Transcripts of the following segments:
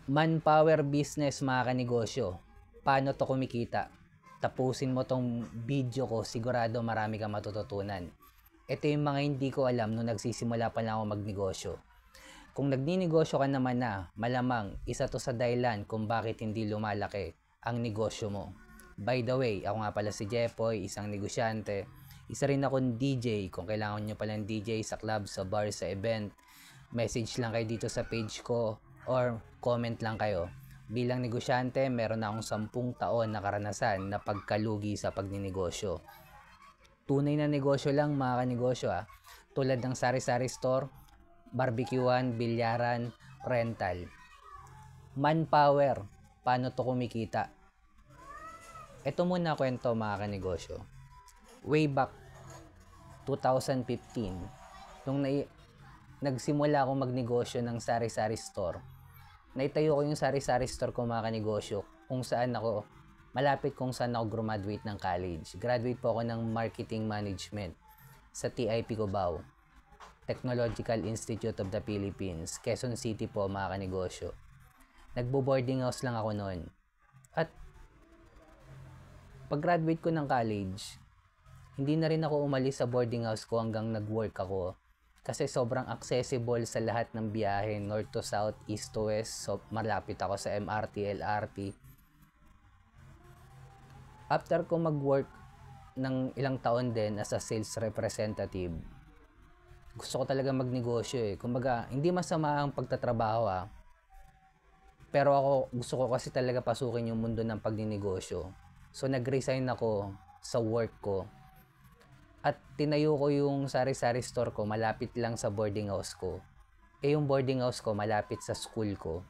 Manpower business mga kanegosyo. Paano to kumikita? Tapusin mo tong video ko, sigurado marami kang matututunan. Ito yung mga hindi ko alam nung nagsisimula pa lang ako magnegosyo. Kung nagninegosyo ka naman na, malamang isa to sa dahilan kung bakit hindi lumalaki ang negosyo mo. By the way, ako nga pala si Jepoy, isang negosyante. Isa rin akong DJ. Kung kailangan nyo palang DJ sa club, sa bar, sa event, message lang kayo dito sa page ko or comment lang kayo. Bilang negosyante, meron na akong 10 taon na karanasan na pagkalugi sa pagninegosyo. Tunay na negosyo lang mga kanegosyo tulad ng sari-sari store, barbecuean, bilyaran, rental. Manpower, paano to kumikita? Ito muna kwento mga kanegosyo. Way back 2015, nung nagsimula akong magnegosyo ng sari-sari store, naitayo ko yung sari-sari store ko mga kanegosyo kung saan ako, malapit kung saan ako graduate ng college. Graduate po ako ng Marketing Management sa TIP Cubao, Technological Institute of the Philippines, Quezon City po mga kanegosyo. Nagbo-boarding house lang ako noon. At pag-graduate ko ng college, hindi na rin ako umalis sa boarding house ko hanggang nag-work ako. Kasi sobrang accessible sa lahat ng biyahe, north to south, east to west. So, malapit ako sa MRT, LRT. After ko mag-work ng ilang taon din as a sales representative, gusto ko talaga magnegosyo Kumbaga, hindi masama ang pagtatrabaho pero ako, gusto ko kasi talaga pasukin yung mundo ng pagninegosyo. So, nag-resign ako sa work ko. At tinayo ko yung sari-sari store ko malapit lang sa boarding house ko. Yung boarding house ko malapit sa school ko.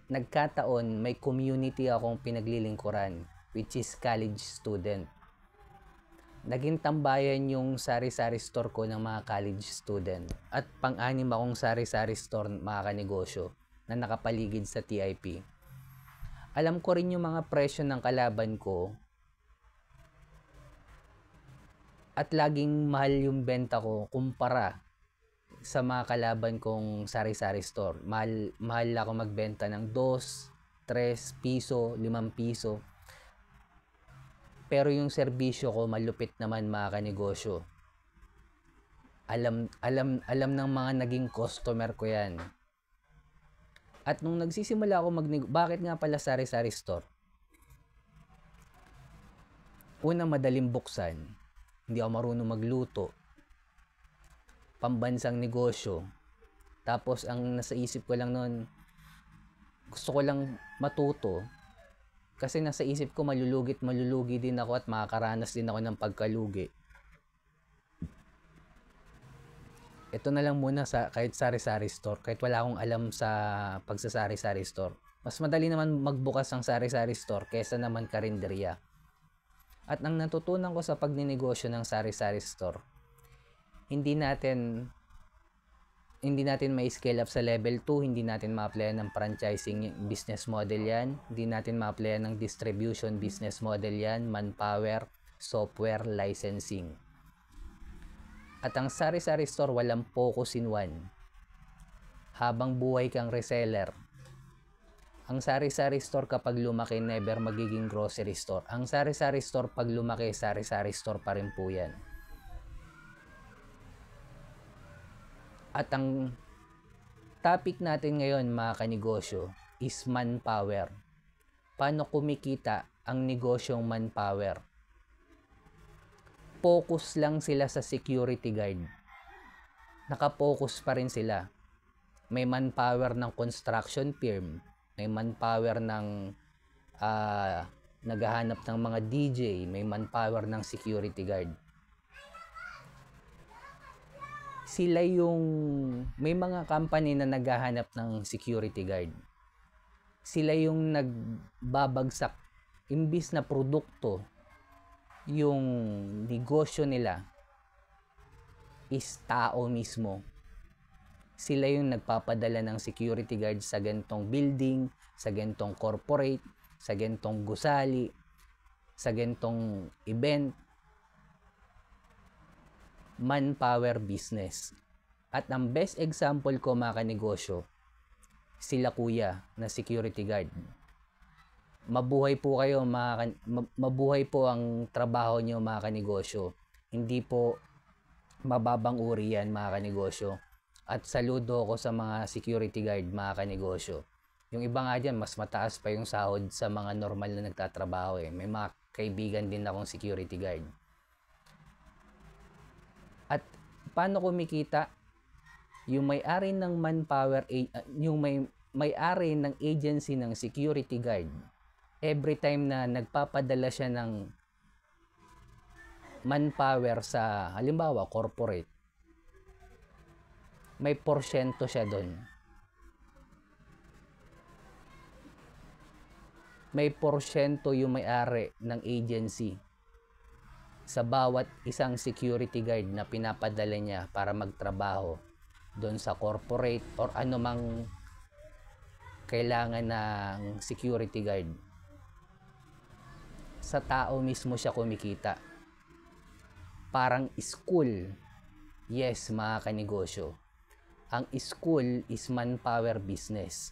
Nagkataon may community akong pinaglilingkuran, which is college student. Naging tambayan yung sari-sari store ko ng mga college student. At pang-anim akong sari-sari store mga kanegosyo na nakapaligid sa TIP. Alam ko rin yung mga presyo ng kalaban ko. At laging mahal yung benta ko kumpara sa mga kalaban kong sari-sari store. Mahal ako magbenta ng 2, 3 piso, 5 piso. Pero yung serbisyo ko malupit naman mga kanegosyo. Alam ng mga naging customer ko yan. At nung nagsisimula ako bakit nga pala sari-sari store? Una, madaling buksan. Hindi ako marunong magluto. Pambansang negosyo. Tapos ang nasa isip ko lang noon, gusto ko lang matuto. Kasi nasa isip ko malulugi din ako at makakaranas din ako ng pagkalugi. Ito na lang muna sa kahit sari-sari store, kahit wala akong alam sa pagsasari-sari store. Mas madali naman magbukas ng sari-sari store kaysa naman karinderya. At ang natutunan ko sa pagninegosyo ng sari-sari store, hindi natin may scale up sa level 2, hindi natin ma-applyan ng franchising business model yan, hindi natin ma-applyan ng distribution business model yan, manpower, software, licensing. At ang sari-sari store walang focus in one. Habang buhay kang reseller. Ang sari-sari store kapag lumaki, never magiging grocery store. Ang sari-sari store pag lumaki, sari-sari store pa rin po yan. At ang topic natin ngayon mga kanegosyo is manpower. Paano kumikita ang negosyong manpower? Focus lang sila sa security guard. Nakapokus pa rin sila. May manpower ng construction firm. May manpower ng naghahanap ng mga DJ, may manpower ng security guard. Sila yung, may mga company na naghahanap ng security guard. Sila yung nagbabagsak, imbis na produkto, yung negosyo nila is tao mismo. Sila yung nagpapadala ng security guard sa gantong building, sa gantong corporate, sa gantong gusali, sa gantong event. Manpower business. At ang best example ko mga kanegosyo sila kuya na security guard. Mabuhay po kayo mabuhay po ang trabaho niyo mga kanegosyo. Hindi po mababang uri yan mga kanegosyo. At saludo ako sa mga security guard mga kanegosyo. Yung iba nga dyan, mas mataas pa yung sahod sa mga normal na nagtatrabaho eh. May mga kaibigan din akong security guard. At paano kumikita? Yung may-ari ng manpower, yung may-ari ng agency ng security guard, every time na nagpapadala siya ng manpower sa, halimbawa, corporate, may porsyento siya doon. May porsyento yung may-ari ng agency sa bawat isang security guard na pinapadala niya para magtrabaho doon sa corporate or anumang kailangan ng security guard. Sa tao mismo siya kumikita. Parang school. Yes, mga kanegosyo. Ang school is manpower business.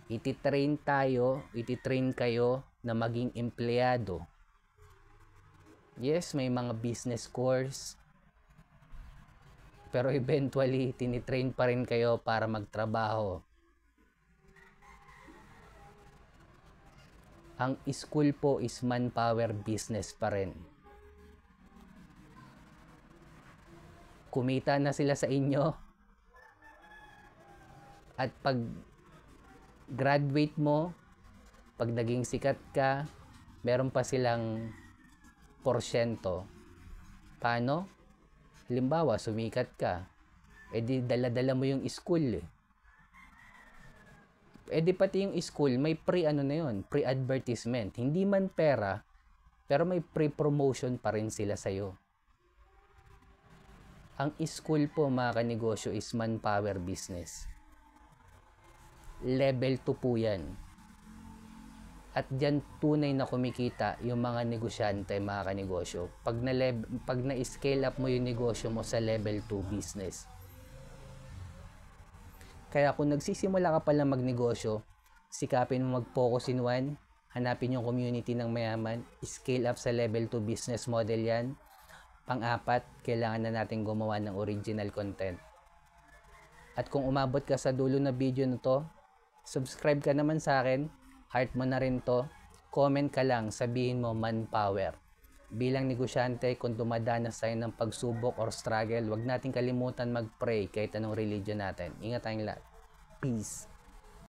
Ititrain kayo na maging empleyado. Yes, may mga business course. Pero eventually, tinitrain pa rin kayo para magtrabaho. Ang school po is manpower business pa rin. Kumita na sila sa inyo. At pag graduate mo, pag naging sikat ka, meron pa silang porsyento. Paano? Halimbawa, sumikat ka. E di dala-dala mo yung school eh. E di pati yung school, may pre-advertisement. Hindi man pera, pero may pre-promotion pa rin sila sa'yo. Ang school po mga kanegosyo is manpower business. Level 2 po yan. At dyan tunay na kumikita yung mga negosyante mga kanegosyo. Pag na-scale up mo yung negosyo mo sa level 2 business. Kaya kung nagsisimula ka pala magnegosyo, sikapin mo mag-focus in one, hanapin yung community ng mayaman, scale up sa level 2 business model yan. Pang-apat, kailangan na natin gumawa ng original content. At kung umabot ka sa dulo na video na to, subscribe ka naman sa akin, heart mo na rin to, comment ka lang, sabihin mo manpower. Bilang negosyante, kung dumadanas tayo ng pagsubok or struggle, wag natin kalimutan mag-pray kahit anong religion natin. Ingat tayong lahat. Peace.